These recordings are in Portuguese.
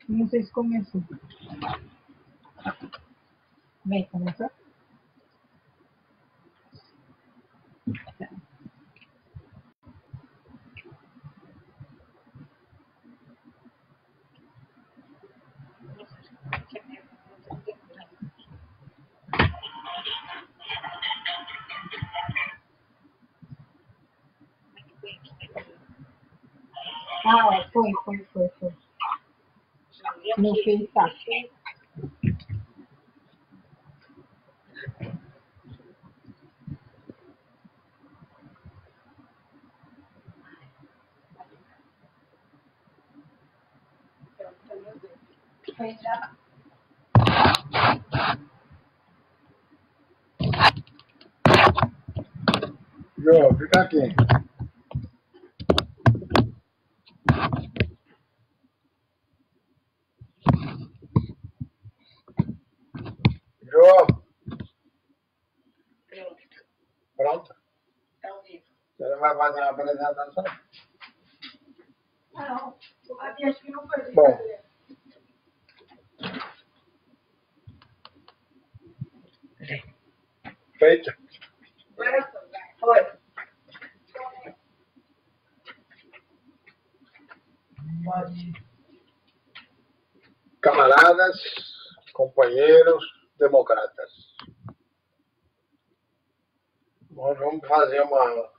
Não sei se começou. Vem, começou? Ah, foi. No fim, tá. Foi já. Jô, fica aqui. Jô. Pronto? Tá ao vivo. Você não vai fazer uma apresentação? Não, acho que não foi. Bom. Feito. Foi. Camaradas, companheiros, democratas. Nós vamos fazer uma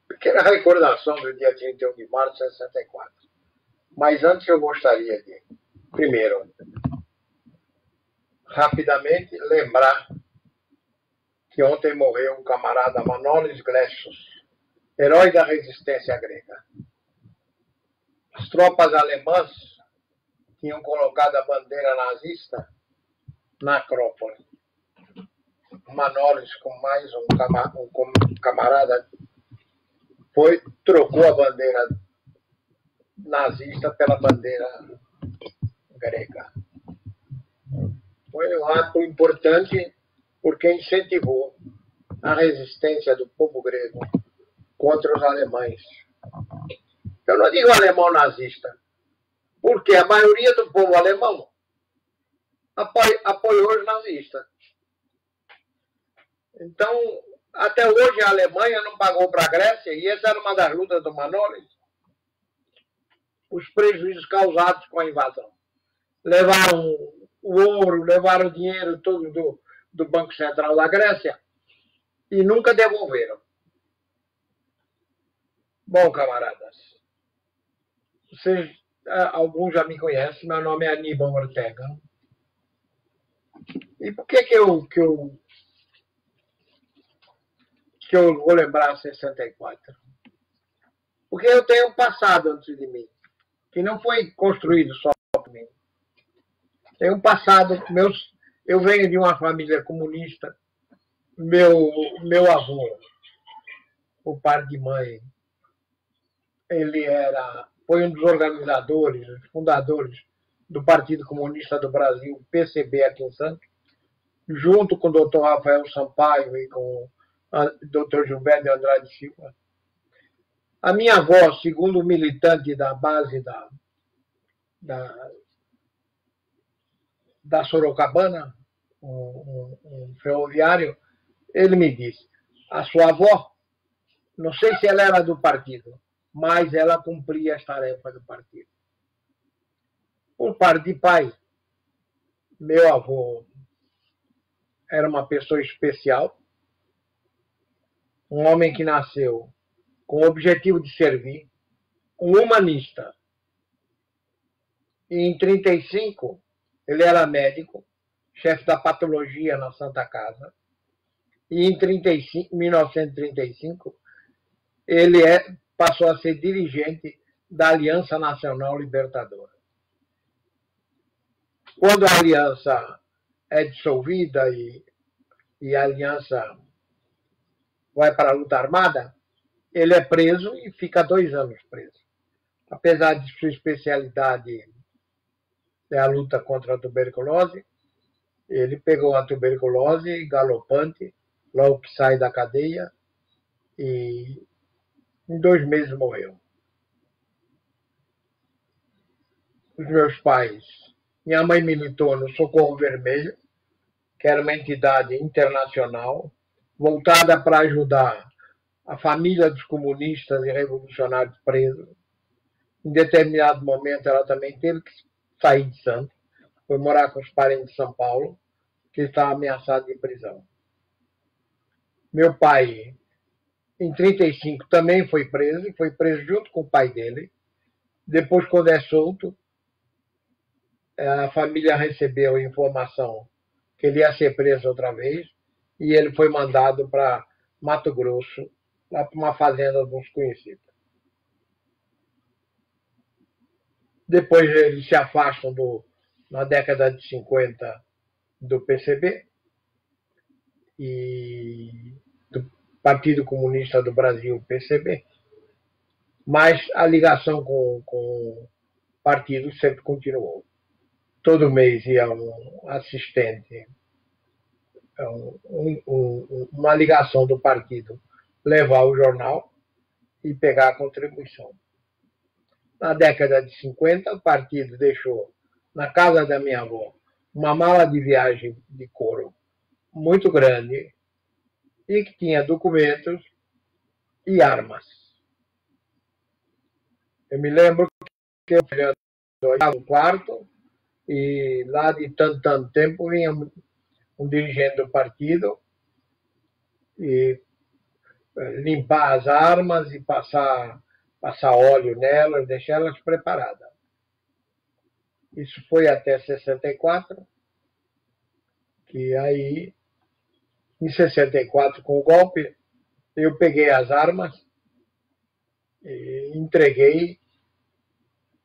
pequena recordação do dia 31 de março de 64. Mas antes eu gostaria de, primeiro, rapidamente lembrar que ontem morreu o camarada Manolis Glessos, herói da resistência grega. As tropas alemãs tinham colocado a bandeira nazista na Acrópole. Manolis, com mais um camarada, trocou a bandeira nazista pela bandeira grega. Foi um ato importante porque incentivou a resistência do povo grego contra os alemães. Eu não digo alemão nazista, porque a maioria do povo alemão apoiou os nazistas. Então, até hoje a Alemanha não pagou para a Grécia, e essa era uma das lutas do Manolis, os prejuízos causados com a invasão. Levaram o ouro, levaram o dinheiro todo do Banco Central da Grécia e nunca devolveram. Bom, camaradas, vocês, alguns já me conhecem, meu nome é Aníbal Ortega. E por que eu vou lembrar 64? Porque eu tenho um passado antes de mim, que não foi construído só por mim. Tem um passado, eu venho de uma família comunista. Meu avô, o pai de mãe, ele foi um dos organizadores, fundadores do Partido Comunista do Brasil, PCB, aqui em Santos, junto com o doutor Rafael Sampaio e com o doutor Gilberto de Andrade Silva. A minha avó, segundo o militante da base da Sorocabana, um ferroviário, ele me disse, a sua avó, não sei se ela era do partido, mas ela cumpria as tarefas do partido. Por parte de pai, meu avô era uma pessoa especial, um homem que nasceu com o objetivo de servir, um humanista. E em 1935, ele era médico, chefe da patologia na Santa Casa. E em 1935, ele passou a ser dirigente da Aliança Nacional Libertadora. Quando a aliança é dissolvida e a aliança vai para a luta armada, ele é preso e fica 2 anos preso. Apesar de sua especialidade é a luta contra a tuberculose, ele pegou a tuberculose galopante, logo que sai da cadeia, e em 2 meses morreu. Os meus pais Minha mãe militou no Socorro Vermelho, que era uma entidade internacional voltada para ajudar a família dos comunistas e revolucionários presos. Em determinado momento, ela também teve que sair de Santos, foi morar com os parentes de São Paulo, que estava ameaçado de prisão. Meu pai, em 1935, também foi preso junto com o pai dele. Depois, quando é solto, a família recebeu a informação que ele ia ser preso outra vez e ele foi mandado para Mato Grosso, lá para uma fazenda de uns conhecidos. Depois eles se afastam na década de 50 do PCB e do Partido Comunista do Brasil, PCB, mas a ligação com o partido sempre continuou. Todo mês ia um assistente, uma ligação do partido, levar o jornal e pegar a contribuição. Na década de 50, o partido deixou na casa da minha avó uma mala de viagem de couro muito grande e que tinha documentos e armas. Eu me lembro que eu olhava no quarto e lá de tanto tempo vinha um dirigente do partido e limpar as armas e passar óleo nelas, deixar elas preparadas. Isso foi até 64, que aí, em 64, com o golpe, eu peguei as armas e entreguei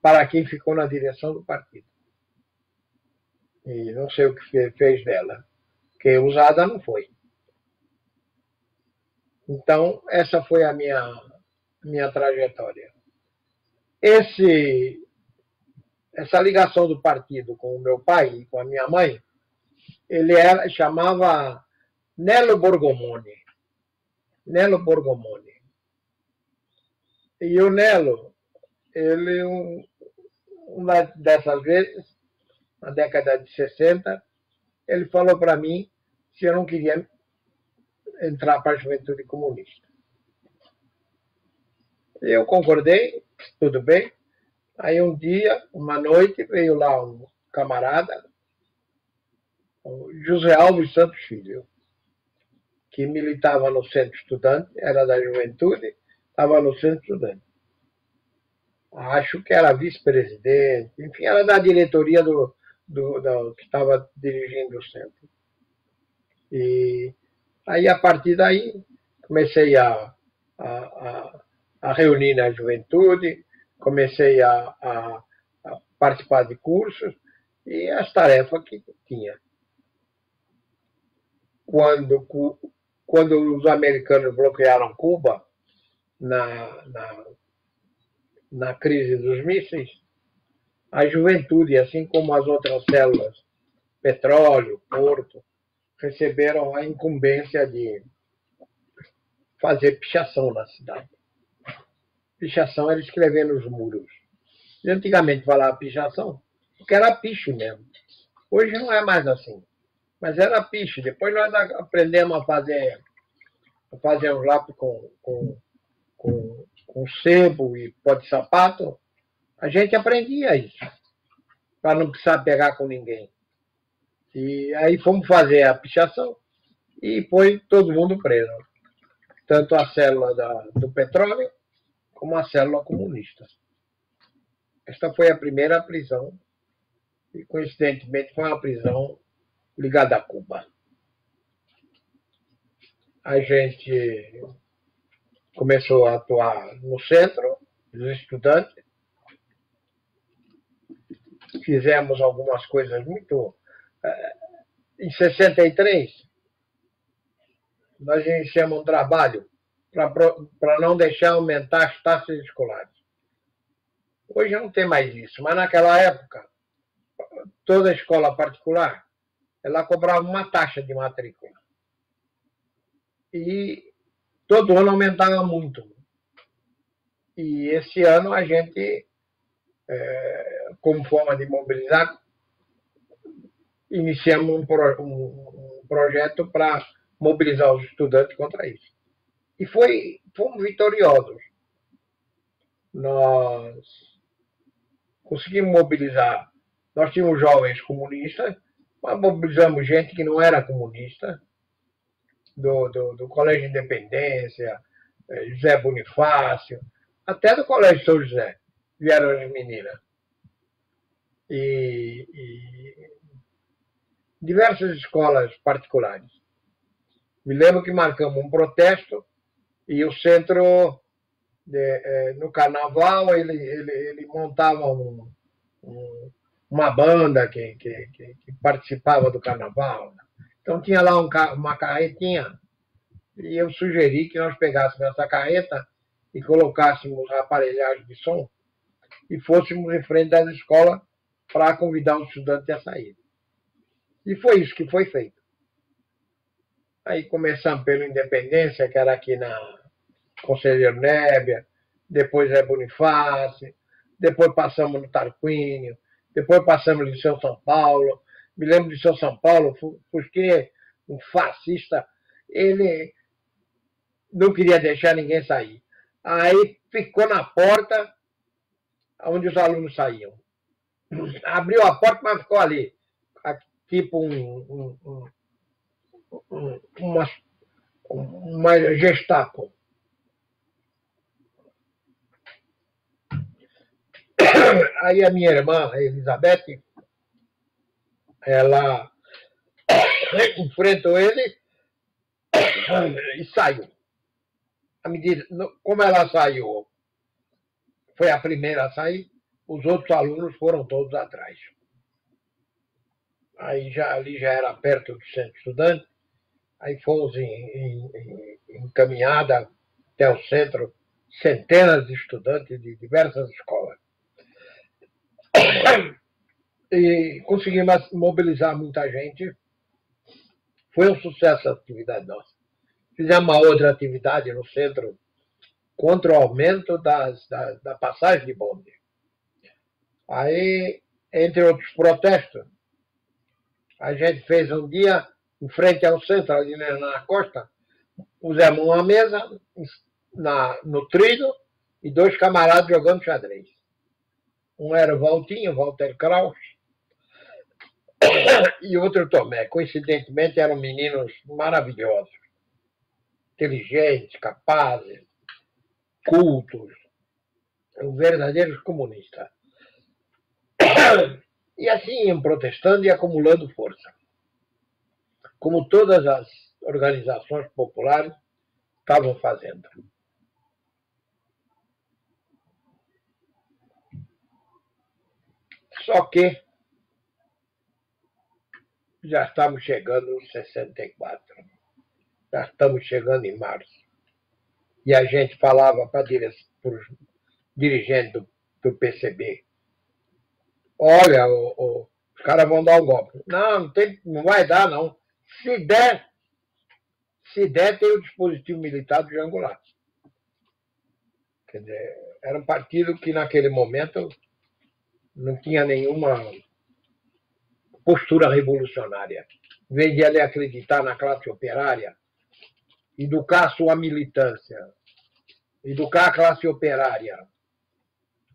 para quem ficou na direção do partido. E não sei o que fez dela, porque usada não foi. Então, essa foi a minha trajetória. Essa ligação do partido com o meu pai e com a minha mãe, ele chamava Nelo Borgomoni. Nelo Borgomoni. E o Nelo, ele, uma dessas vezes, na década de 60, ele falou para mim se eu não queria entrar para a Juventude Comunista. Eu concordei, tudo bem. Aí um dia, uma noite, veio lá um camarada, o José Alves Santos Filho, que militava no Centro Estudante, era da Juventude, estava no Centro Estudante. Acho que era vice-presidente, enfim, era da diretoria que estava dirigindo o centro. E aí, a partir daí, comecei a reunir na juventude, comecei a participar de cursos e as tarefas que tinha. Quando os americanos bloquearam Cuba, na crise dos mísseis, a juventude, assim como as outras células, Petróleo, Porto, receberam a incumbência de fazer pichação na cidade. Pichação era escrever nos muros. E antigamente falava pichação, porque era piche mesmo. Hoje não é mais assim. Mas era piche. Depois nós aprendemos a fazer um lápis com sebo e pó de sapato. A gente aprendia isso, para não precisar pegar com ninguém. E aí fomos fazer a pichação e foi todo mundo preso. Tanto a célula do petróleo como a célula comunista. Esta foi a primeira prisão e, coincidentemente, foi uma prisão ligada a Cuba. A gente começou a atuar no centro, dos estudantes. Fizemos algumas coisas muito... Em 63, nós iniciamos um trabalho para não deixar aumentar as taxas escolares. Hoje não tem mais isso, mas naquela época, toda escola particular, ela cobrava uma taxa de matrícula. E todo ano aumentava muito. E esse ano a gente, como forma de mobilizar, iniciamos um projeto para mobilizar os estudantes contra isso. E fomos vitoriosos. Nós conseguimos mobilizar. Nós tínhamos jovens comunistas, mas mobilizamos gente que não era comunista, do Colégio Independência, José Bonifácio, até do Colégio São José, vieram as meninas. E diversas escolas particulares. Me lembro que marcamos um protesto e o centro, no carnaval, ele montava uma banda que participava do carnaval. Então tinha lá uma carretinha e eu sugeri que nós pegássemos essa carreta e colocássemos a aparelhagem de som e fôssemos em frente das escolas para convidar os estudantes a sair. E foi isso que foi feito. Aí começamos pela Independência, que era aqui na Conselheiro Nébia, depois é Bonifácio, depois passamos no Tarquínio, depois passamos no Liceu São Paulo. Me lembro do Liceu São Paulo, porque um fascista, ele não queria deixar ninguém sair. Aí ficou na porta onde os alunos saíam. Abriu a porta, mas ficou ali, tipo uma Gestapo. Aí a minha irmã, a Elizabeth, ela enfrentou ele e saiu. À medida, como ela saiu, foi a primeira a sair, os outros alunos foram todos atrás. Aí ali já era perto do centro estudante, aí fomos encaminhada até o centro centenas de estudantes de diversas escolas. E conseguimos mobilizar muita gente. Foi um sucesso a atividade nossa. Fizemos uma outra atividade no centro contra o aumento da passagem de bonde. Aí, entre outros protestos, a gente fez um dia, em frente ao centro, ali na costa, pusemos uma mesa no trilho e dois camaradas jogando xadrez. Um era o Valtinho, Walter Kraus, e outro Tomé. Coincidentemente, eram meninos maravilhosos, inteligentes, capazes, cultos, verdadeiros comunistas. E assim iam protestando e acumulando força. Como todas as organizações populares estavam fazendo. Só que já estamos chegando em 64. Já estamos chegando em março. E a gente falava para os dirigentes do PCB: olha, os caras vão dar um golpe. Não vai dar, não. Se der, tem o dispositivo militar do Jango lá. Quer dizer, era um partido que naquele momento não tinha nenhuma postura revolucionária. Em vez de ele acreditar na classe operária, educar a sua militância, educar a classe operária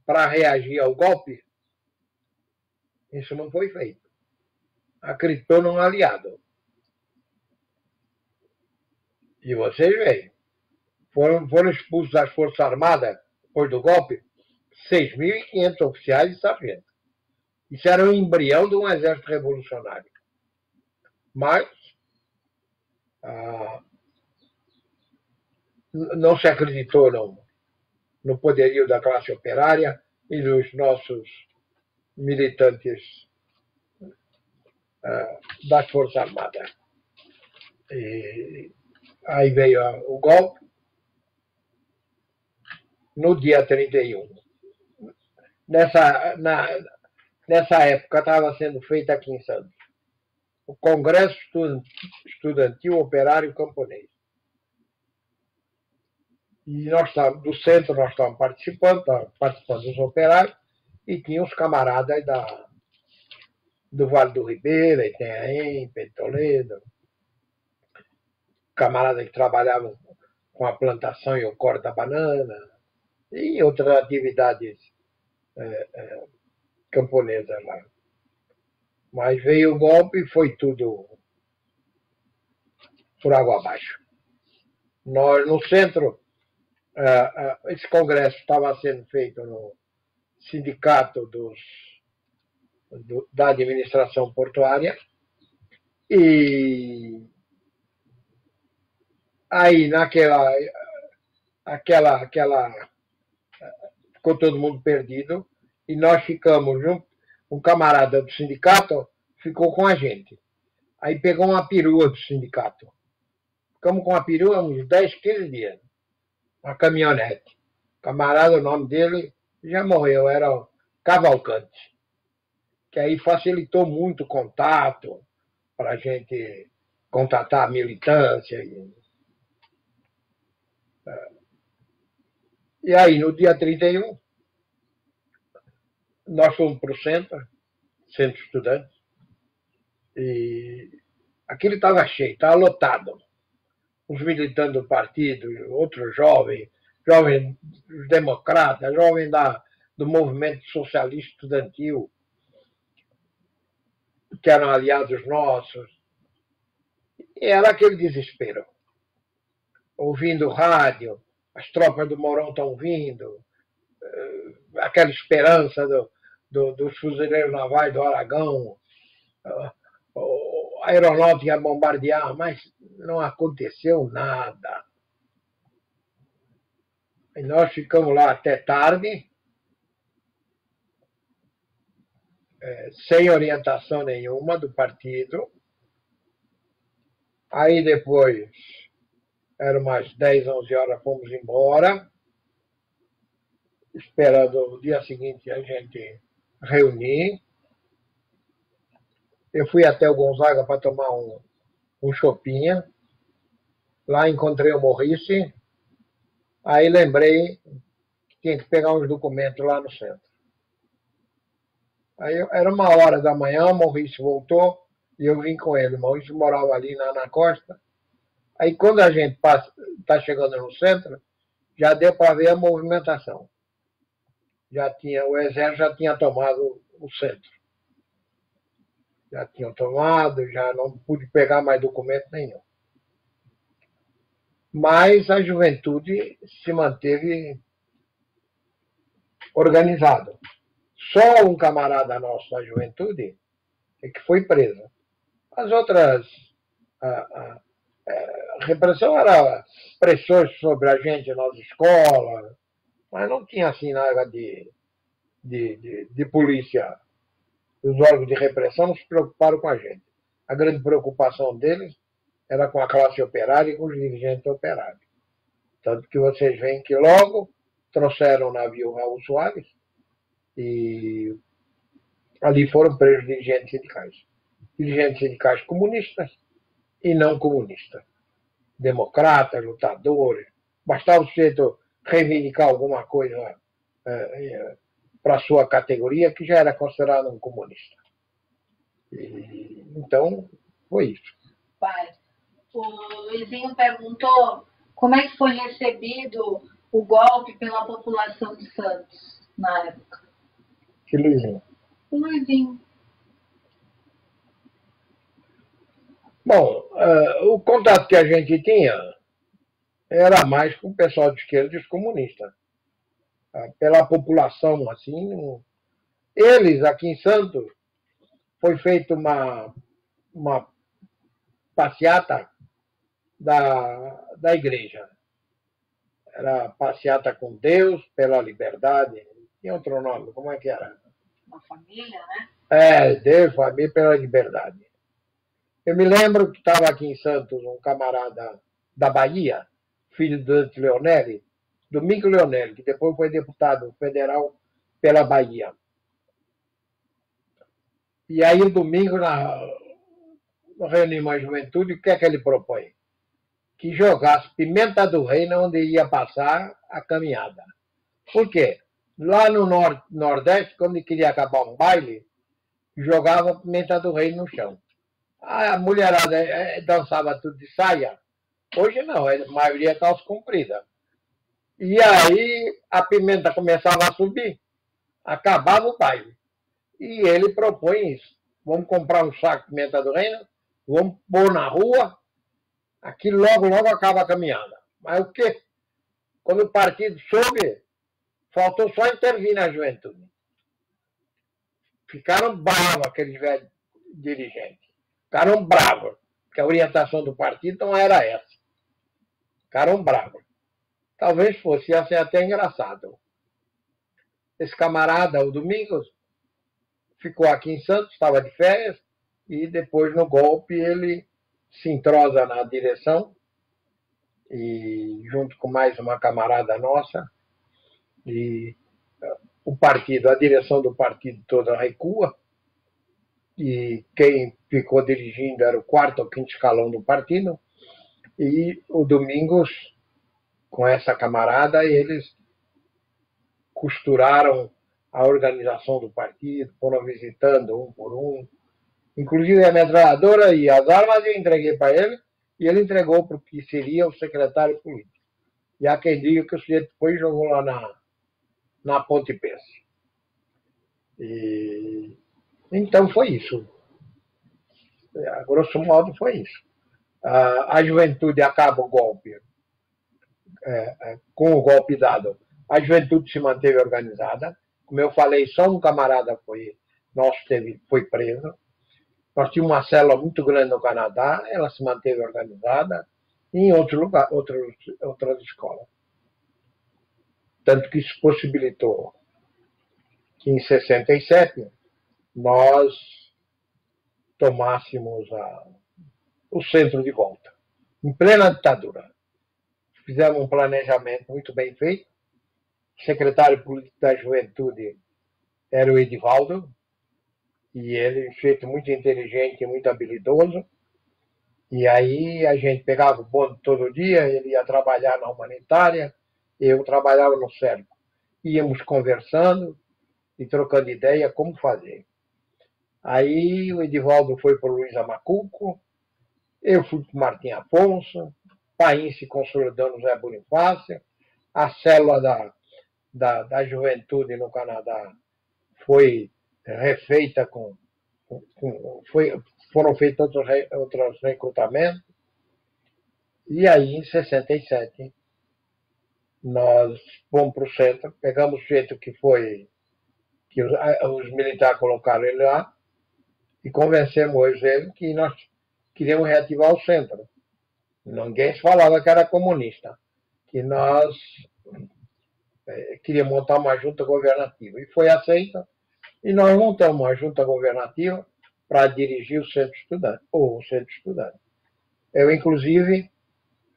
para reagir ao golpe, isso não foi feito. Acreditou num aliado. E vocês veem, foram expulsos das Forças Armadas, depois do golpe, 6.500 oficiais e sargentos. Isso era um embrião de um exército revolucionário. Mas não se acreditou no poderio da classe operária e dos nossos militantes das Forças Armadas. E aí veio o golpe no dia 31. Nessa época estava sendo feita aqui em Santos o Congresso Estudantil Operário Camponês. E nós estávamos, do centro, nós estávamos participando dos operários, e tinha os camaradas do Vale do Ribeira, Itanhaém, Pedro Toledo, camaradas que trabalhavam com a plantação e o corte da banana, e outras atividades camponesas lá. Mas veio o golpe e foi tudo por água abaixo. Nós, no centro, esse congresso estava sendo feito no sindicato da administração portuária, e aí ficou todo mundo perdido, e nós ficamos junto, um camarada do sindicato ficou com a gente. Aí pegou uma perua do sindicato. Ficamos com a perua uns 10, 15 dias. Uma caminhonete. O camarada, o nome dele já morreu, era o Cavalcante. Que aí facilitou muito o contato para a gente contatar a militância. E aí, no dia 31, nós fomos para o centro estudante, e aquilo estava cheio, estava lotado. Os militantes do partido, outros jovens democratas, jovens do movimento socialista estudantil, que eram aliados nossos. E era aquele desespero. Ouvindo rádio, as tropas do Mourão estão vindo, aquela esperança dos fuzileiros navais do Aragão, a aeronáutica ia bombardear, mas não aconteceu nada. E nós ficamos lá até tarde, sem orientação nenhuma do partido. Aí depois, eram umas 10, 11 horas, fomos embora, esperando o dia seguinte a gente reunir. Eu fui até o Gonzaga para tomar um chopinha. Lá encontrei o Morrice. Aí lembrei que tinha que pegar uns documentos lá no centro. Aí era 1h da manhã, o Morrice voltou e eu vim com ele. O Morrice morava ali na costa. Aí quando a gente está chegando no centro, já deu para ver a movimentação. O exército já tinha tomado o centro. Já tinham tomado, já não pude pegar mais documento nenhum. Mas a juventude se manteve organizada. Só um camarada nosso da juventude é que foi preso. As outras, a repressão era pressões sobre a gente nas escolas, mas não tinha assim nada de polícia. Os órgãos de repressão não se preocuparam com a gente. A grande preocupação deles era com a classe operária e com os dirigentes operários. Tanto que vocês veem que logo trouxeram o navio Raul Soares e ali foram presos dirigentes sindicais comunistas e não comunistas, democratas, lutadores. Bastava o sujeito reivindicar alguma coisa para sua categoria, que já era considerado um comunista. Então, foi isso. Pai, o Luizinho perguntou como é que foi recebido o golpe pela população de Santos na época. Que Luizinho? O Luizinho. Bom, o contato que a gente tinha era mais com o pessoal de esquerda e os comunistas. Pela população, assim. Eles, aqui em Santos, foi feita uma passeata da igreja. Era passeata com Deus, pela liberdade. Tinha outro nome, como é que era? Uma família, né? Deus, família, pela liberdade. Eu me lembro que estava aqui em Santos um camarada da Bahia, filho do Dante Leonelli, Domingo Leonelli, que depois foi deputado federal pela Bahia. E aí o Domingo, na reunião da juventude, o que é que ele propõe? Que jogasse Pimenta do Reino onde ia passar a caminhada. Por quê? Lá no Nordeste, quando ele queria acabar um baile, jogava pimenta do reino no chão. A mulherada dançava tudo de saia. Hoje não, a maioria é calça comprida. E aí a pimenta começava a subir, acabava o baile. E ele propõe isso. Vamos comprar um saco de pimenta do reino, vamos pôr na rua, aqui logo acaba a caminhada. Mas o quê? Quando o partido soube, faltou só intervir na juventude. Ficaram bravos aqueles velhos dirigentes. Ficaram bravos, porque a orientação do partido não era essa. Ficaram bravos. Talvez fosse, ia ser até engraçado. Esse camarada, o Domingos, ficou aqui em Santos, estava de férias, e depois no golpe ele se entrosa na direção, e junto com mais uma camarada nossa, e o partido, a direção do partido toda recua, e quem ficou dirigindo era o quarto ou quinto escalão do partido, e o Domingos, com essa camarada, eles costuraram a organização do partido, foram visitando um por um, inclusive a metralhadora e as armas eu entreguei para ele, e ele entregou para o que seria o secretário político. E há quem diga que o sujeito depois jogou lá na Ponte Pense. Então foi isso. A grosso modo foi isso. A juventude acaba o golpe. Com o golpe dado, a juventude se manteve organizada. Como eu falei, só um camarada foi preso. Nós tínhamos uma célula muito grande no Canadá, ela se manteve organizada, e em outros lugares, outras escolas. Tanto que isso possibilitou que em 67 nós tomássemos o centro de volta, em plena ditadura. Fizemos um planejamento muito bem feito. O secretário político da juventude era o Edivaldo, e ele, feito muito inteligente e muito habilidoso. E aí a gente pegava o bonde todo dia, ele ia trabalhar na humanitária, eu trabalhava no cerco. Íamos conversando e trocando ideia como fazer. Aí o Edivaldo foi para o Luiz Amacuco, eu fui para o Martim Afonso, Paim se consolidou no Zé Bonifácio, a célula da juventude no Canadá foi refeita foram feitos outros recrutamentos. E aí, em 67, nós fomos para o centro, pegamos o jeito que os militares colocaram ele lá, e convencemos ele que nós queríamos reativar o centro. Ninguém falava que era comunista, que nós queríamos montar uma junta governativa. E foi aceita, e nós montamos uma junta governativa para dirigir o centro estudante. Eu, inclusive,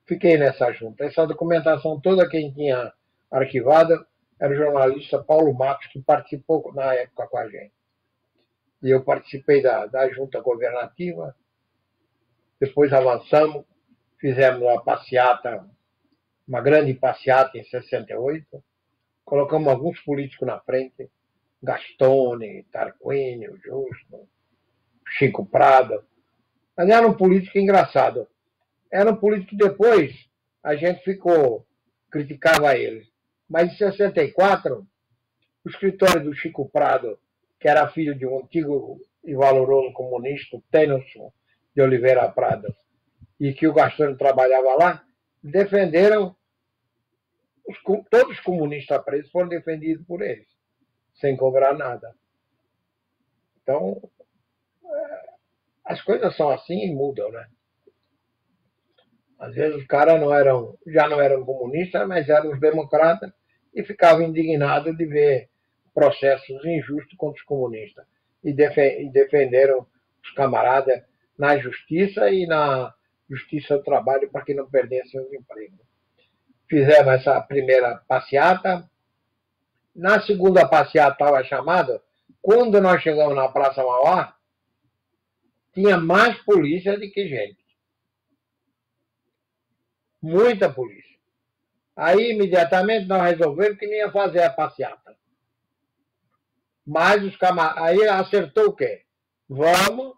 fiquei nessa junta. Essa documentação toda, quem tinha arquivado era o jornalista Paulo Matos, que participou na época com a gente. E eu participei da junta governativa, depois avançamos, fizemos uma grande passeata em 68, colocamos alguns políticos na frente, Gastone, Tarquínio, Justo, Chico Prado, mas era um político engraçado. Era um político que depois a gente criticava ele. Mas em 64, o escritório do Chico Prado, que era filho de um antigo e valoroso comunista, Tennyson de Oliveira Prado, e que o Gastone trabalhava lá, defenderam, todos os comunistas presos foram defendidos por eles, sem cobrar nada. Então, as coisas são assim e mudam, né? Às vezes os caras já não eram comunistas, mas eram os democratas e ficavam indignados de ver processos injustos contra os comunistas. E defenderam os camaradas na justiça e na justiça do trabalho para que não perdessem os empregos. Fizemos essa primeira passeata. Na segunda passeata estava chamada, quando nós chegamos na Praça Mauá, tinha mais polícia do que gente. Muita polícia. Aí, imediatamente, nós resolvemos que não ia fazer a passeata. Mas os camaradas... Aí acertou o quê? vamos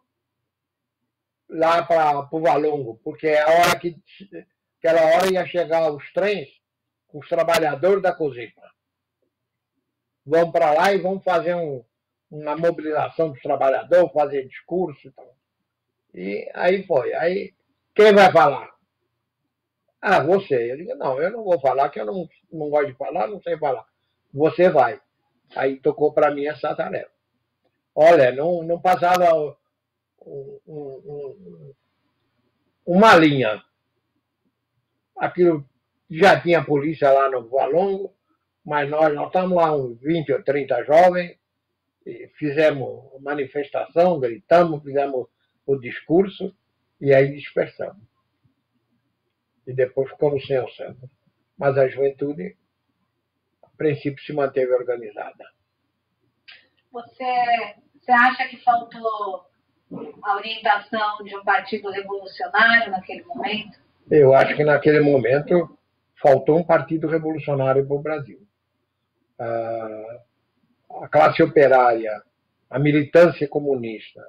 lá para o Valongo, porque é a hora aquela hora ia chegar os trens com os trabalhadores da Cosipa. Vamos para lá e vamos fazer uma mobilização dos trabalhadores, fazer discurso e tal. E aí foi. Aí, quem vai falar? Ah, você. Eu digo, não, eu não vou falar, que eu não gosto de falar, não sei falar. Você vai. Aí tocou para mim essa tarefa. Olha, não passava uma linha. Aquilo já tinha polícia lá no Valongo, mas nós estamos lá uns 20 ou 30 jovens, e fizemos manifestação, gritamos, fizemos o discurso e aí dispersamos. E depois ficamos sem o centro. Mas a juventude, a princípio, se manteve organizada. Você acha que faltou a orientação de um partido revolucionário naquele momento? Eu acho que naquele momento faltou um partido revolucionário para o Brasil. A classe operária, a militância comunista,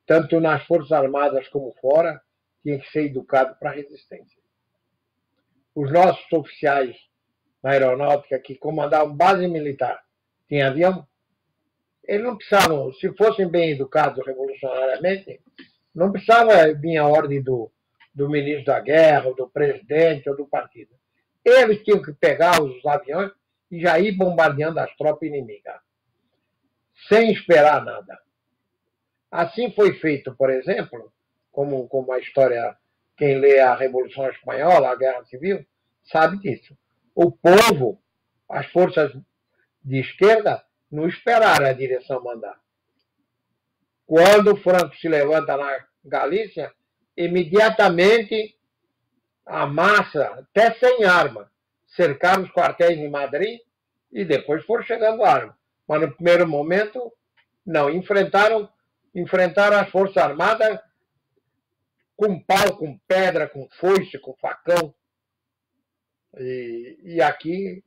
tanto nas Forças Armadas como fora, tinha que ser educado para a resistência. Os nossos oficiais na aeronáutica que comandavam base militar, tinha avião, eles não precisavam, se fossem bem educados revolucionariamente, não precisava vir a ordem do ministro da guerra, ou do presidente, ou do partido. Eles tinham que pegar os aviões e já ir bombardeando as tropas inimigas, sem esperar nada. Assim foi feito, por exemplo, como a história, quem lê a Revolução Espanhola, a Guerra Civil, sabe disso. O povo, as forças de esquerda, não esperaram a direção mandar. Quando o Franco se levanta na Galícia, imediatamente a massa, até sem arma, cercaram os quartéis em Madrid e depois foram chegando armas. Mas no primeiro momento, não, enfrentaram as Forças Armadas com pau, com pedra, com foice, com facão. E aqui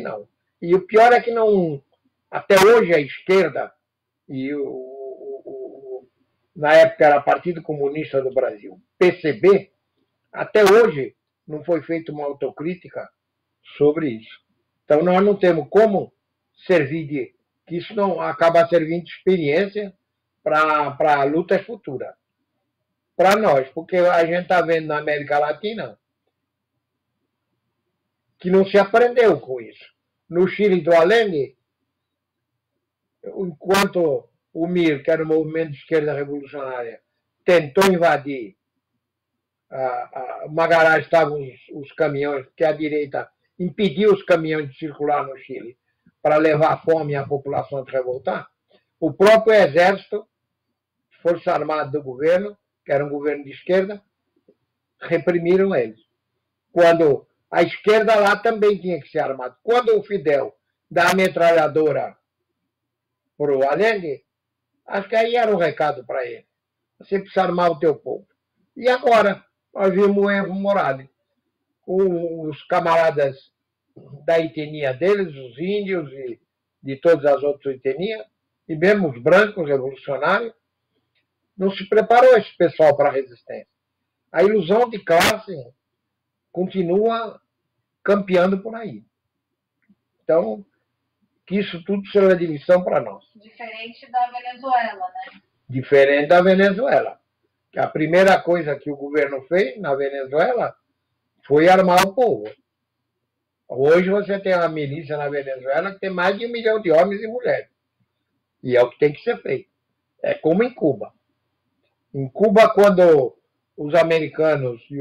não. E o pior é que não, até hoje a esquerda, e na época era Partido Comunista do Brasil, PCB, até hoje não foi feita uma autocrítica sobre isso. Então nós não temos como servir que isso não acaba servindo de experiência para lutas futuras. Para nós, porque a gente está vendo na América Latina que não se aprendeu com isso. No Chile do Allende, enquanto o MIR, que era o Movimento de Esquerda Revolucionária, tentou invadir uma garagem, estavam os caminhões, que a direita impediu os caminhões de circular no Chile para levar fome à população de revoltar, o próprio exército, Forças Armadas do governo, que era um governo de esquerda, reprimiram eles. Quando a esquerda lá também tinha que ser armada. Quando o Fidel dá a metralhadora para o Allende, acho que aí era um recado para ele. Você precisa armar o teu povo. E agora, nós vimos o Evo Morales. Os camaradas da etnia deles, os índios e de todas as outras etnias, e mesmo os brancos revolucionários, não se preparou esse pessoal para a resistência. A ilusão de classe continua campeando por aí. Então, que isso tudo será de lição para nós. Diferente da Venezuela, né? Diferente da Venezuela. Que a primeira coisa que o governo fez na Venezuela foi armar o povo. Hoje você tem uma milícia na Venezuela que tem mais de 1 milhão de homens e mulheres. E é o que tem que ser feito. É como em Cuba. Em Cuba, quando os americanos e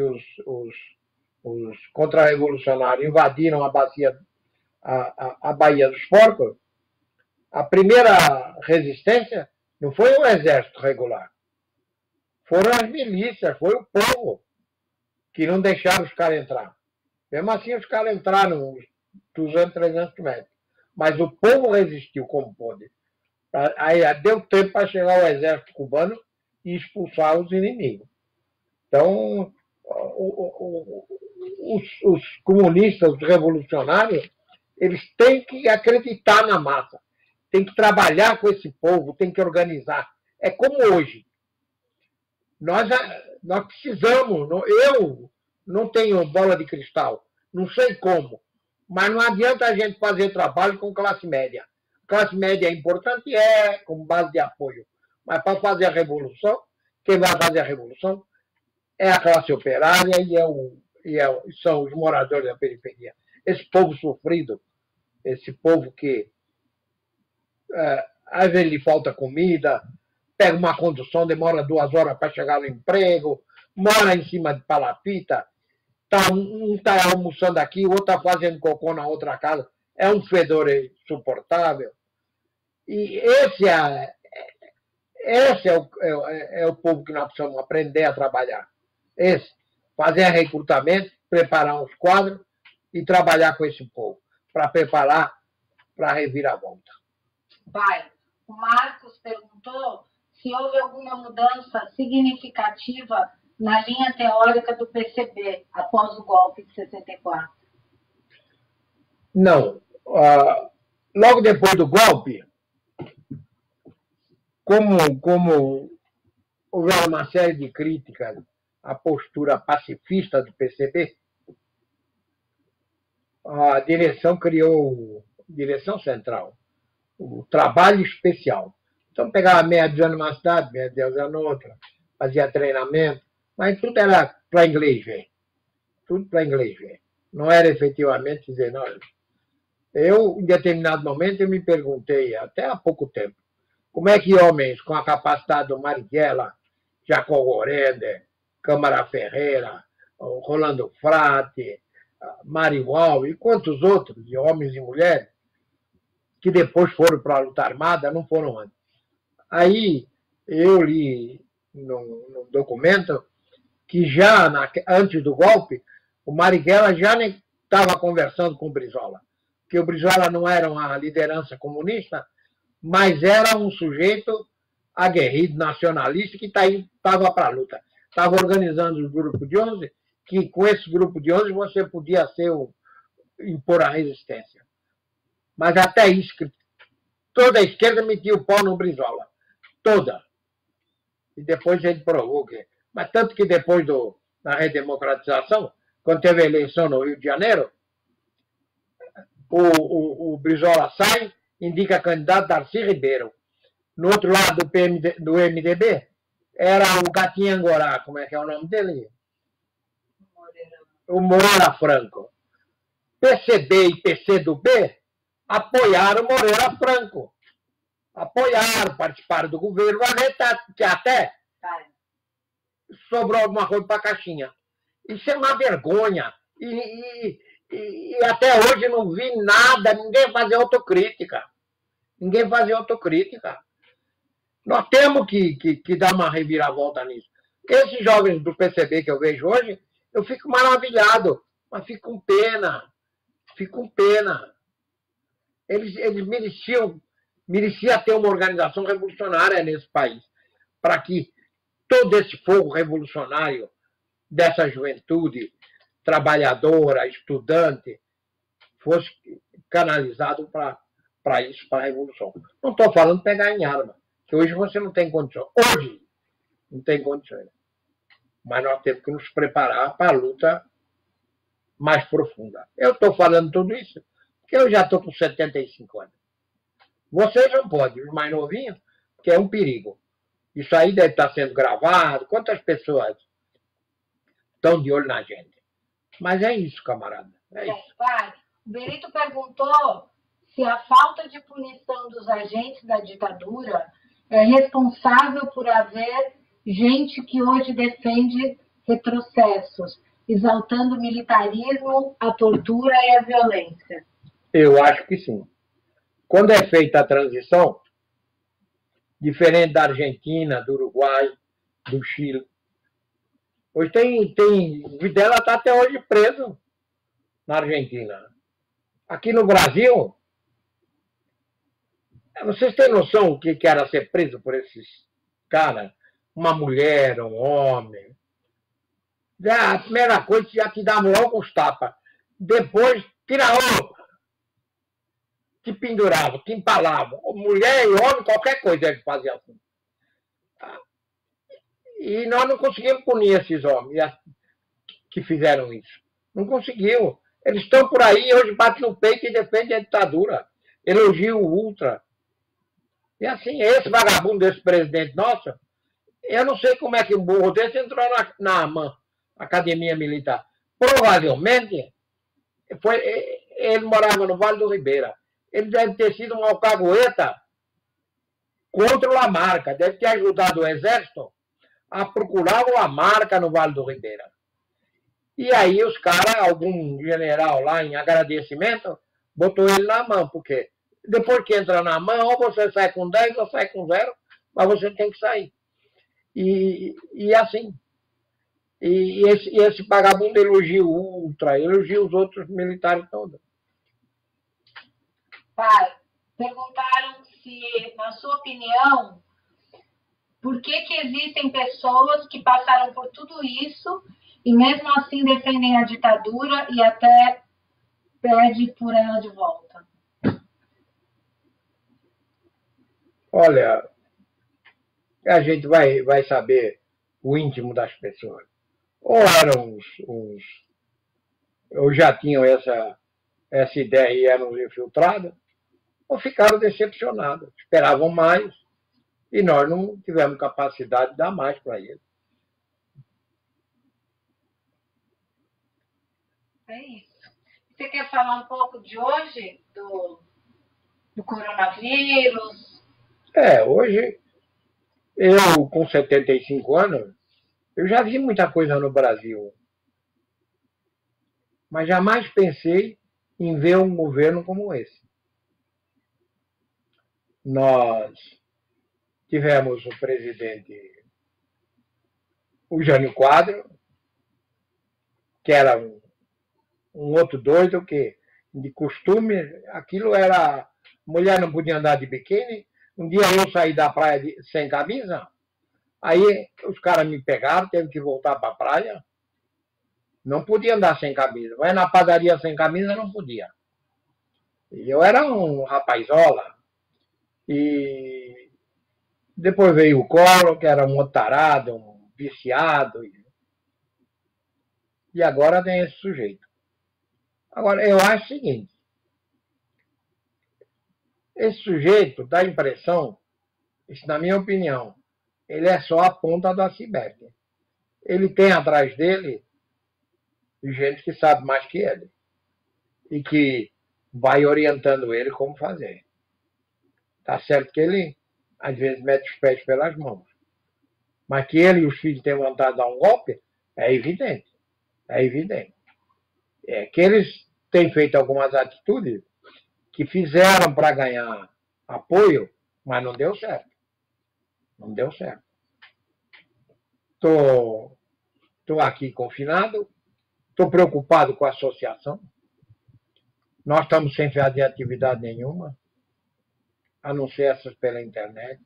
os contra-revolucionários invadiram a Baía dos Porcos, a primeira resistência não foi o exército regular. Foram as milícias, foi o povo que não deixaram os caras entrar. Mesmo assim, os caras entraram uns 200, 300 metros. Mas o povo resistiu como pôde. Aí deu tempo para chegar o exército cubano e expulsar os inimigos. Então, os comunistas, os revolucionários, eles têm que acreditar na massa. tem que trabalhar com esse povo, tem que organizar. É como hoje. Nós precisamos, eu não tenho bola de cristal, não sei como, mas não adianta a gente fazer trabalho com classe média. Classe média é importante, como base de apoio, mas para fazer a revolução, quem vai fazer a revolução é a classe operária e são os moradores da periferia. Esse povo sofrido, esse povo que às vezes lhe falta comida, pega uma condução, demora 2 horas para chegar no emprego, mora em cima de palafita, um está almoçando aqui, o outro está fazendo cocô na outra casa. É um fedor insuportável. E esse é o povo que nós precisamos aprender a trabalhar. Fazer recrutamento, preparar uns quadros e trabalhar com esse povo, para preparar para a reviravolta. Pai, o Marcos perguntou se houve alguma mudança significativa na linha teórica do PCB após o golpe de 64. Não. Logo depois do golpe, como houve uma série de críticas à postura pacifista do PCB, a direção criou, direção central, o trabalho especial. Então, pegava meia dúzia numa cidade, meia dúzia na outra, fazia treinamento, mas tudo era para inglês ver. Tudo para inglês ver. Não era efetivamente dizer, não. Eu, em determinado momento, eu me perguntei, até há pouco tempo, como é que homens com a capacidade do Marighella, Jacob Gorender, Câmara Ferreira, Rolando Frati, Marival e quantos outros, de homens e mulheres, que depois foram para a luta armada, não foram antes. Aí eu li num documento que já antes do golpe, o Marighella já nem estava conversando com o Brizola, que o Brizola não era uma liderança comunista, mas era um sujeito aguerrido, nacionalista, que estava para a luta. Estava organizando os grupos de 11, que com esse grupo de 11 você podia impor a resistência. Mas até isso, toda a esquerda metia o pau no Brizola. Toda. E depois ele provou que... Mas tanto que depois da redemocratização, quando teve a eleição no Rio de Janeiro, o Brizola sai, indica candidato Darcy Ribeiro. No outro lado do MDB, era o Gatinho Angorá, como é que é o nome dele? O Moreira Franco. PCB e PCdoB apoiaram o Moreira Franco. Apoiaram, participaram do governo, que até sobrou alguma coisa para a caixinha. Isso é uma vergonha. E até hoje não vi nada, ninguém fazer autocrítica. Ninguém fazer autocrítica. Nós temos que dar uma reviravolta nisso. Esses jovens do PCB que eu vejo hoje, eu fico maravilhado, mas fico com pena. Fico com pena. Eles merecia ter uma organização revolucionária nesse país, para que todo esse fogo revolucionário dessa juventude trabalhadora, estudante, fosse canalizado para isso, para a revolução. Não estou falando de pegar em arma, que hoje você não tem condições. Hoje não tem condições. Mas nós temos que nos preparar para a luta mais profunda. Eu estou falando tudo isso porque eu já estou com 75 anos. Vocês não podem, os mais novinhos, que é um perigo. Isso aí deve estar sendo gravado. Quantas pessoas estão de olho na gente? Mas é isso, camarada. É isso. Pai, o Berito perguntou se a falta de punição dos agentes da ditadura é responsável por haver gente que hoje defende retrocessos, exaltando o militarismo, a tortura e a violência. Eu acho que sim. Quando é feita a transição, diferente da Argentina, do Uruguai, do Chile, hoje o Videla está até hoje preso na Argentina. Aqui no Brasil, vocês têm noção o que era ser preso por esses caras? Uma mulher, um homem. Já, a primeira coisa, já te davam logo os tapas. Depois, tira a roupa. te penduravam, te empalavam. Mulher e homem, qualquer coisa eles faziam assim. E nós não conseguimos punir esses homens que fizeram isso. Não conseguiu. Eles estão por aí, hoje batem no peito e defendem a ditadura. Elogiam o ultra. E assim, esse vagabundo desse presidente nosso, eu não sei como é que um burro desse entrou na AMAN, Academia Militar. Provavelmente, ele morava no Vale do Ribeira. Ele deve ter sido um alcahueta contra o Lamarca. Deve ter ajudado o Exército a procurar o Lamarca no Vale do Ribeira. E aí os caras, algum general lá em agradecimento, botou ele na mão, porque depois que entra na mão, ou você sai com 10 ou sai com 0, mas você tem que sair. E assim. E esse vagabundo elogia o Ultra, elogia os outros militares todos. Pai, perguntaram se, na sua opinião, por que existem pessoas que passaram por tudo isso e mesmo assim defendem a ditadura e até pedem por ela de volta? Olha, a gente vai saber o íntimo das pessoas. Ou eram ou já tinham essa ideia e eram infiltrados, ou ficaram decepcionados, esperavam mais, e nós não tivemos capacidade de dar mais para eles. É isso. Você quer falar um pouco de hoje, do coronavírus? Hoje, eu com 75 anos, eu já vi muita coisa no Brasil, mas jamais pensei em ver um governo como esse. Nós tivemos o presidente, o Jânio Quadros, que era um outro doido que, de costume, aquilo era... Mulher não podia andar de biquíni. Um dia eu saí da praia sem camisa, aí os caras me pegaram, teve que voltar para a praia. Não podia andar sem camisa. Vai na padaria sem camisa, não podia. E eu era um rapazola. E depois veio o Collor, que era um otarado, um viciado. E agora tem esse sujeito. Agora, eu acho o seguinte. Esse sujeito dá a impressão, isso na minha opinião, ele é só a ponta do iceberg. Ele tem atrás dele gente que sabe mais que ele. E que vai orientando ele como fazer. Tá certo que ele, às vezes, mete os pés pelas mãos. Mas que ele e os filhos têm vontade de dar um golpe, é evidente. É evidente. Que eles têm feito algumas atitudes que fizeram para ganhar apoio, mas não deu certo. Não deu certo. Estou aqui confinado, estou preocupado com a associação. Nós estamos sem fazer atividade nenhuma, a não ser essas pela internet.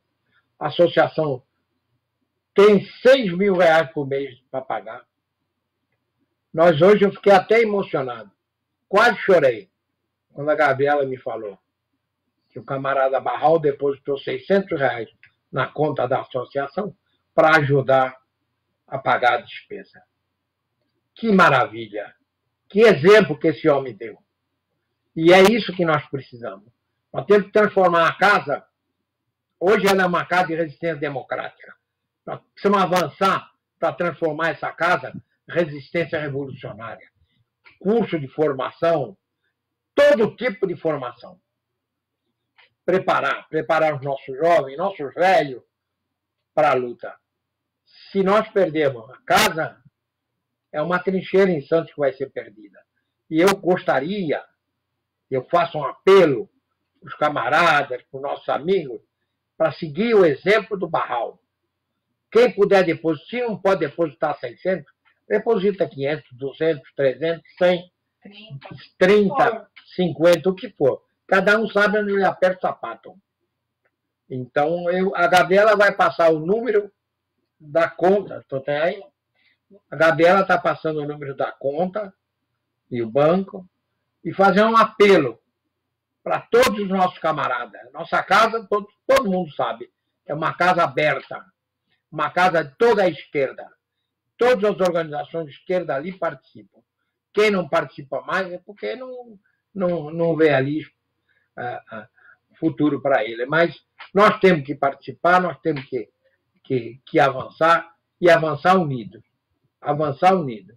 A associação tem R$6.000 por mês para pagar. Hoje eu fiquei até emocionado. Quase chorei quando a Gabriela me falou que o camarada Barral depositou R$600 na conta da associação para ajudar a pagar a despesa. Que maravilha! Que exemplo que esse homem deu. E é isso que nós precisamos. Nós temos que transformar a casa. Hoje ela é uma casa de resistência democrática. Nós precisamos avançar para transformar essa casa em resistência revolucionária. Curso de formação, todo tipo de formação. Preparar os nossos jovens, nossos velhos para a luta. Se nós perdermos a casa, é uma trincheira em Santos que vai ser perdida. E eu gostaria, eu faço um apelo para os camaradas, para os nossos amigos, para seguir o exemplo do Barral. Quem puder depositar, se não pode depositar 600, deposita 500, 200, 300, 100, 30, 50, o que for. Cada um sabe onde ele aperta o sapato. Então, a Gabriela vai passar o número da conta. Aí? A Gabriela está passando o número da conta e o banco e fazer um apelo para todos os nossos camaradas. Nossa casa, todo mundo sabe, é uma casa aberta, uma casa de toda a esquerda. Todas as organizações de esquerda ali participam. Quem não participa mais é porque não vê ali futuro para ele. Mas nós temos que participar, nós temos que avançar e avançar unidos. Avançar unidos.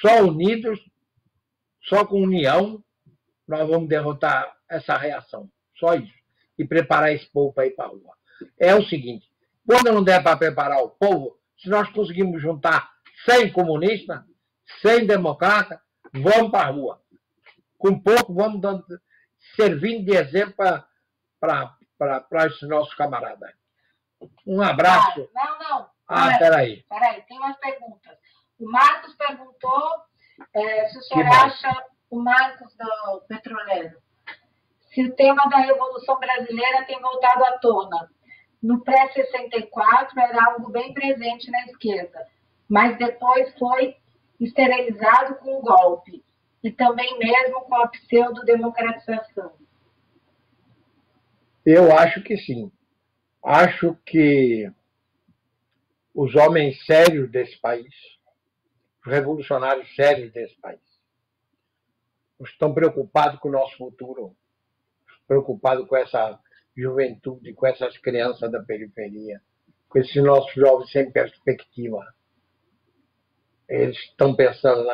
Só unidos, só com união, nós vamos derrotar essa reação. Só isso. E preparar esse povo para ir para a rua. É o seguinte, quando não der para preparar o povo, se nós conseguimos juntar 100 comunistas, 100 democratas, vamos para a rua. Com pouco, vamos servindo de exemplo para esses nossos camaradas. Um abraço. Não. Peraí, tem umas perguntas. O Marcos perguntou se o senhor acha, o Marcos do Petroleiro, se o tema da Revolução Brasileira tem voltado à tona. No pré-64 era algo bem presente na esquerda, mas depois foi esterilizado com o golpe, e também mesmo com a pseudo-democratização. Eu acho que sim. Acho que os homens sérios desse país, os revolucionários sérios desse país, estão preocupados com o nosso futuro, preocupados com essa juventude, com essas crianças da periferia, com esses nossos jovens sem perspectiva. Eles estão pensando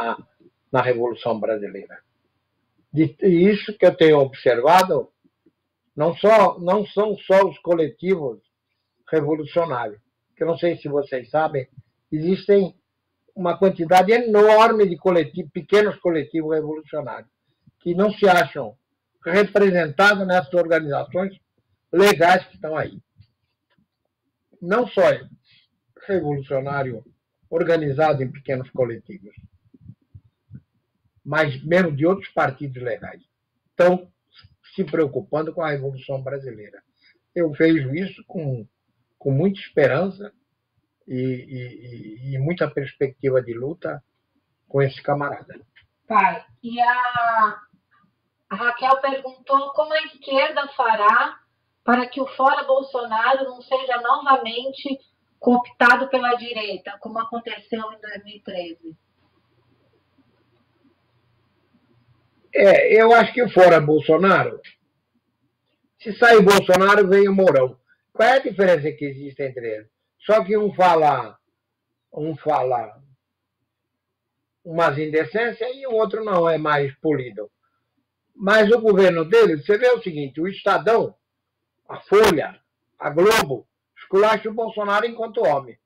na Revolução Brasileira. E isso que eu tenho observado, não são só os coletivos revolucionários, que eu não sei se vocês sabem, existem uma quantidade enorme de pequenos coletivos revolucionários, que não se acham representados nessas organizações legais que estão aí. Não só revolucionário organizado em pequenos coletivos, mas mesmo de outros partidos legais, estão se preocupando com a Revolução Brasileira. Eu vejo isso com muita esperança e muita perspectiva de luta com esse camarada. Pai, e a Raquel perguntou como a esquerda fará para que o fora Bolsonaro não seja novamente cooptado pela direita, como aconteceu em 2013. Eu acho que o fora Bolsonaro, se sair Bolsonaro, vem o Mourão. Qual é a diferença que existe entre eles? Só que um fala umas indecências e o outro não, é mais polido. Mas o governo dele, você vê o seguinte, o Estadão, a Folha, a Globo, esculacha o Bolsonaro enquanto homem.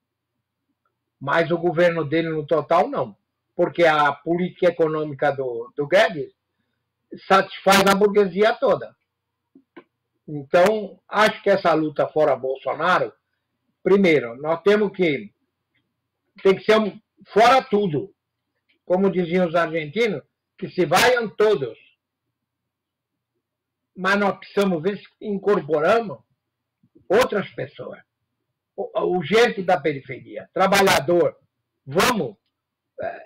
Mas o governo dele no total não. Porque a política econômica do Guedes satisfaz a burguesia toda. Então, acho que essa luta fora Bolsonaro, primeiro, nós tem que ser fora tudo. Como diziam os argentinos, que se vaiam todos. Mas nós precisamos ver se incorporamos outras pessoas. O gente da periferia, trabalhador. Vamos.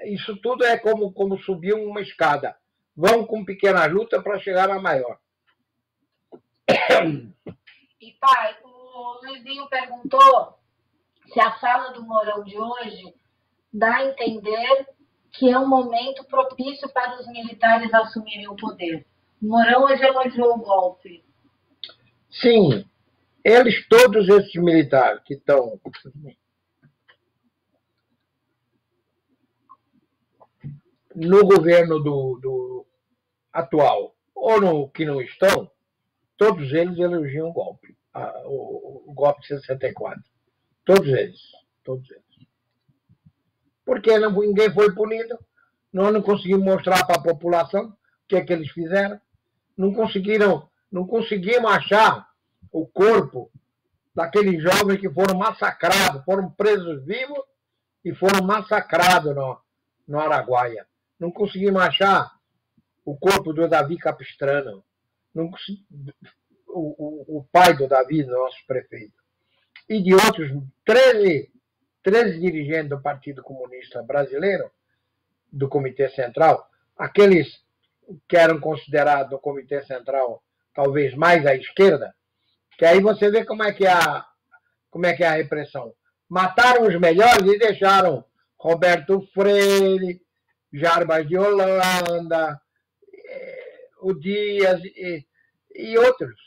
Isso tudo é como subir uma escada. Vamos com pequena luta para chegar na maior. E, pai, o Luizinho perguntou se a fala do Mourão de hoje dá a entender que é um momento propício para os militares assumirem o poder. O Mourão hoje elogiou o golpe. Sim, todos esses militares que estão no governo do atual ou no que não estão, todos eles elogiam o golpe, o golpe de 64. Todos eles. Porque ninguém foi punido, nós não conseguimos mostrar para a população o que é que eles fizeram, não conseguimos achar o corpo daqueles jovens que foram massacrados, foram presos vivos e foram massacrados no Araguaia. Não conseguimos achar o corpo do Davi Capistrano, o pai do Davi, nosso prefeito, e de outros 13 dirigentes do Partido Comunista Brasileiro, do Comitê Central, aqueles que eram considerados no Comitê Central talvez mais à esquerda, que aí você vê como é que é a repressão. Mataram os melhores e deixaram Roberto Freire, Jarbas de Holanda, o Dias e outros.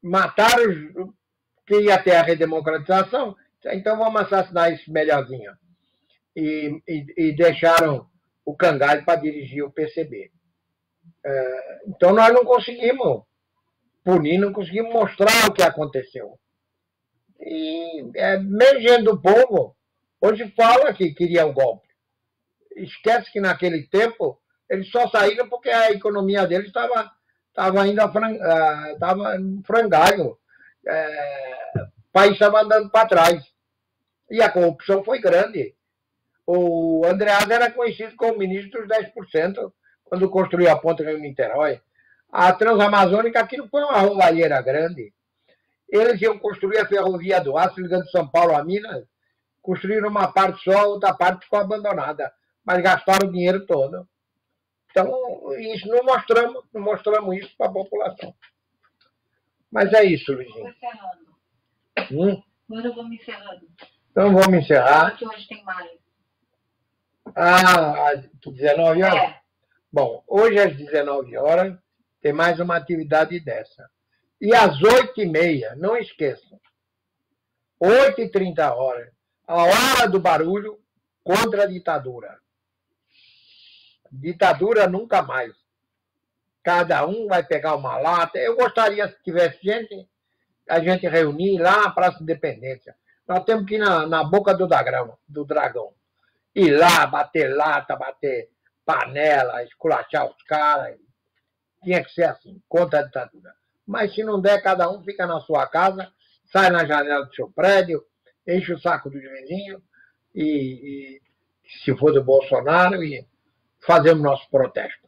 Mataram que ia ter a redemocratização, então vamos assassinar esse melhorzinho. E deixaram o Cangalho para dirigir o PCB. Então nós não conseguimos punir, não conseguimos mostrar o que aconteceu. E mesmo gente do povo, hoje fala que queria o golpe. Esquece que naquele tempo eles só saíram porque a economia deles estava indo estava em frangalho. O país estava andando para trás. E a corrupção foi grande. O Andreasa era conhecido como ministro dos 10%, quando construiu a ponte Rio-Niterói. A Transamazônica, aquilo foi uma roubalheira grande. Eles iam construir a ferrovia do Aço, ligando São Paulo a Minas, construíram uma parte só, a outra parte ficou abandonada, mas gastaram o dinheiro todo. Então, isso não mostramos isso para a população. Mas é isso, Luizinho. Agora eu vou me encerrando. Então vamos encerrar. Porque hoje tem mais. Às 19 horas? É. Bom, hoje às 19 horas tem mais uma atividade dessa. E às 8h30, não esqueçam, 8h30, a hora do barulho contra a ditadura. Ditadura nunca mais. Cada um vai pegar uma lata. Eu gostaria, se tivesse gente, a gente reunir lá na Praça Independência. Nós temos que ir na boca do dragão. Ir lá, bater lata, bater panela, esculachar os caras. Tinha que ser assim, contra a ditadura. Mas se não der, cada um fica na sua casa, sai na janela do seu prédio, enche o saco dos vizinhos e se for do Bolsonaro, e fazemos nosso protesto.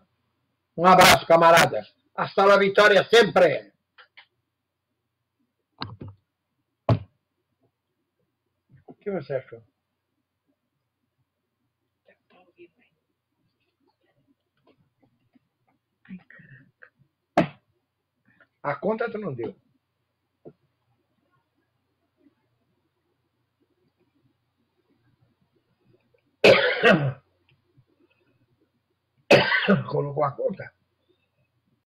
Um abraço, camaradas. Hasta la vitória sempre. O que você achou? A conta tu não deu. Colocou a conta?